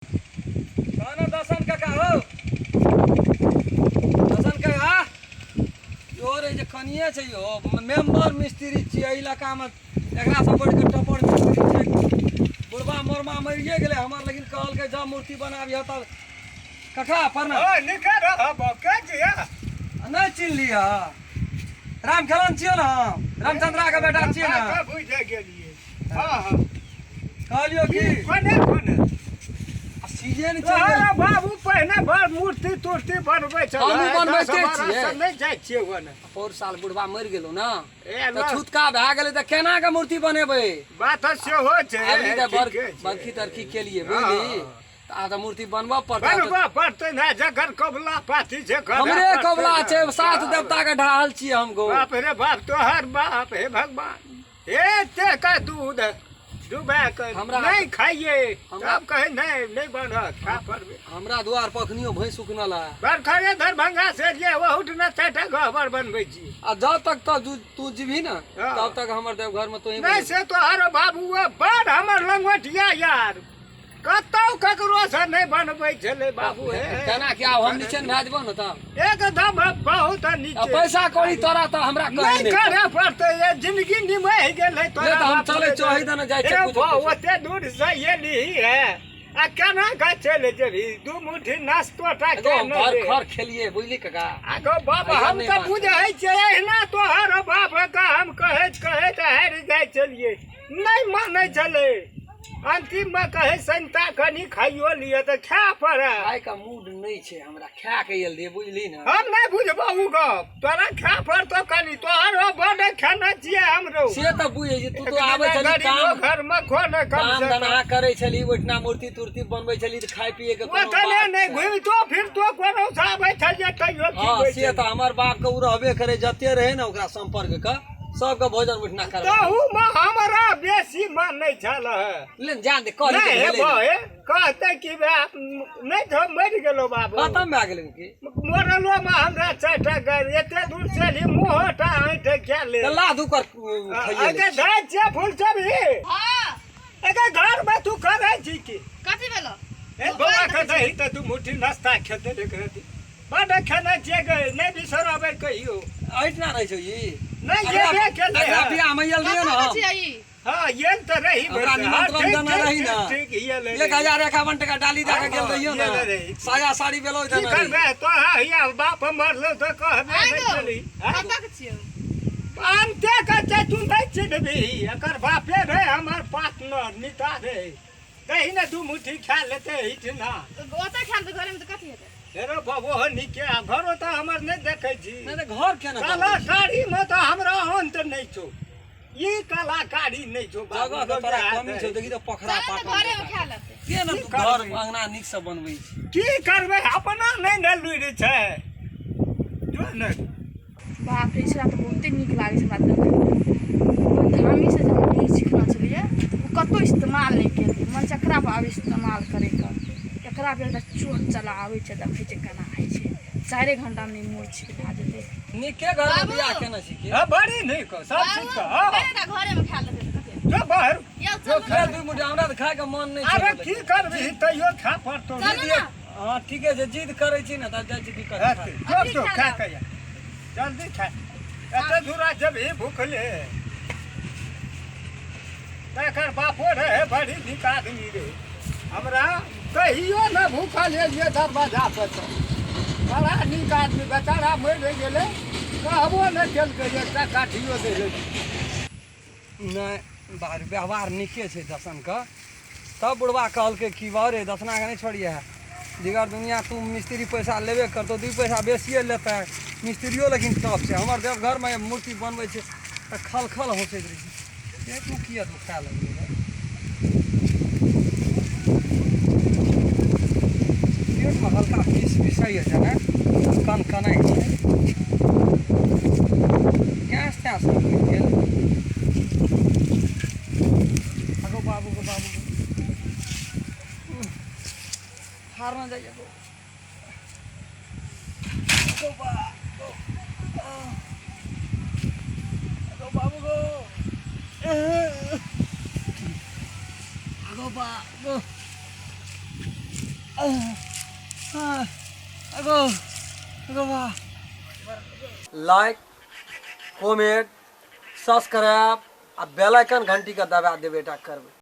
कहना दर्शन काका हो दर्शन काका यो रे जे कनिए छै यो मेंबर मिस्त्री छियै इलाकामे एकरा सब बढ़ के टपर मिस्त्री छै बुढ़बा मोरमा मरिए गेलै हमर लेकिन कहलकै जब मूर्ति बनाबिह तब काका प्रणाम ओ निकर हब के जिया नहीं चिन्ह लिया राम खेलन छियै ने रामचंद्रा के बेटा छियै ने बुझे गेलिए हां हां कहलियो कि कोने सीजन छै अरे बाबू पहिने भर मूर्ति तुर्ति बनबै छै हमहूँ बनबैते छियै। नहीं जाइ छियै ओने और साल बुढ़बा मरि गेलौ ना ए तो छूतका भए गेलै तऽ केना के मूर्ति बनेबै बात सेहो छै अभी तऽ बरखी तरखी केलिए बुझली तऽ आ तऽ मूर्ति बनबऽ पड़तै बनबा पड़तै ना जकर कबला पाती छै हमरे कबला छै सात देवता के ढाल छियै हम गो बाप रे बाप तोहर बाप हे भगवान हे ते का दूध डूबा कर नहीं खाइए सब कहे नहीं बनत खा पड़बे हमरा द्वार पखनियो भैंस उकनल है बरखरे दरभंगा से जे बहुत न तेटा गहबर बनबै छी आ जब तक तू जीबी ना तब तक हमर देवघर में तो नहीं से तोहर बाबू बड़ हमर लंगोटिया यार कतौ ककरो से नहीं बनबै छले बाबू हे केना कि आब हम नीचे भए जेबो न तब एकदम बहुत नीचे पैसा कौड़ी तोरा तऽ हमरा कहीं नहीं नहीं करे पड़ते ये जिंदगी निमह गेलै तोरा हम चले चोही दने जाय छै कुछ ओते दूर से ये ली है आ केना का चले जेबी दू मुट्ठी नाश्तो टा के घर घर खेलिए बुझली काका आगो बाबा हम तो बुझै छै एहना तोहर बाप का हम कहैत हारि जाइ छलिए नहीं मानै छले अंतिम में कहे संता कनी खाइयो लिए तो खा पड़े आइ का मूड नहीं छै हमरा खा के एल दे बुझली ना हम नहीं बुझबौ गप तोरा खा पड़तो कनी तोहर बड़ खाना छियै हमरो से त बुझे जे तू तो आबै छली काम घर में खोन काम धंधा करै छली ओठना मूर्ति तुर्ति बनबै छली त खाय पिए के कोनो ओतने नहीं घुमितो फिरतो कोनो साबै छलिए तैयो हां से त हमर बाप के उ रहबे करे जते रहे ना ओकरा संपर्क के सबके भोजन उठना कर तहु में हमरा बेसी मन नहीं छल ले जान दे कह नहीं हे बे कहते कि नहीं तो मर गेलो बाबू खत्म भए गेलै की मोरलो में हमरा चाटा कर एते दूर से ही मोहटा आइट के ले ला दू कर खाइए अगे धाय छे फूल छबी हां अगे घर में तू करे छी की कथि भेलो ए बाबा के दही त तू मुट्ठी नाश्ता खेते देखती बड़ खाना छे गए नहीं बिसरबे कहियो ऐठना रहै छौ ई नहीं ये के ले बिया में यल दियो ना हां ये त रही हमरा निमंत्रण देना रही ना ठीक ये ले 1051 टका डाली दे के गेल रहियो ना साया साड़ी बेलो की करबे तो हिया बाप मरलो त कहबे नहीं चली कतक छियै अंते कते तू नहीं चिनबी एकर बापे रे हमर पार्टनर निता रे कहीं ना तू मुट्ठी खा लेते इतना ओते खान त घरे में त कथि हेतै तेरो बाबू निके घरो त हमर नहीं देखै छी नहीं घर केना कलाकारी में तो हमरा अंत नहीं छो ई कलाकारी नहीं छो जगह के तोरा कमी छौ देखि त पखरा चल पाट त घरे में खा लेतै के न तू घर अंगना नीक से बनबै छी की करबे अपना नहीं न लुरि छै जो न बाप रे छरा त बहुते नीक लागे छै हमरा देखे धामी से जब नहीं सीखना छलिए वो कतो इस्तेमाल नहीं केलिए मन चक्रा पर आब इस्तेमाल करे के एकरा पे त चोट चला आबै छै देखै छै केना होइ छै 4 घंटा में मोर छिक भा जेतै नीके घर में बियाह केना छी के बड़ी नहीं को सब ठीक का पहिले त घरे में खा लेतै त कथि जो बाहर यो जो चल खा दू मुठे हमरा त खाए के मन नहीं छै अरे की करबी तैयो खा पड़तो चल ना हां ठीके छै जिद करै छी ना त जाइ छी दिक्कत जो खा कया जल्दी खा एते दूरा जब ही भूखले तकर बापो रहे बड़ी नीक आदमी रे हमरा कहियो न भूखा ले लिए दरवाजा पर तो बड़ा नीक आदमी बेचारा मर गेले कहबो न केलकै एकटा काठियो दे ले नहीं बाहर व्यवहार नीके छै दर्शन का तब बुढ़वा कहलकै कि बारे दसना के नहीं छोड़िए दिगर दुनिया तू मिस्त्री पैसा लेबे करतो 2 पैसा बेसिए लेता मिस्त्रियो लेकिन टफ छै हमर देवघर में मूर्ति बनबै छै त खलखल होसैत रहै छै एक मुखिया तू खा लगलै पेट में हल्का पीस पिसाई है जाने कन कनाई है गैस तैस गेल अगो बाबू को हार ना जाइए गो बाबू गो अगो बाबू लाइक कमेंट सब्सक्राइब आ बेल आइकन घंटी का दबा दे बेटा करबे।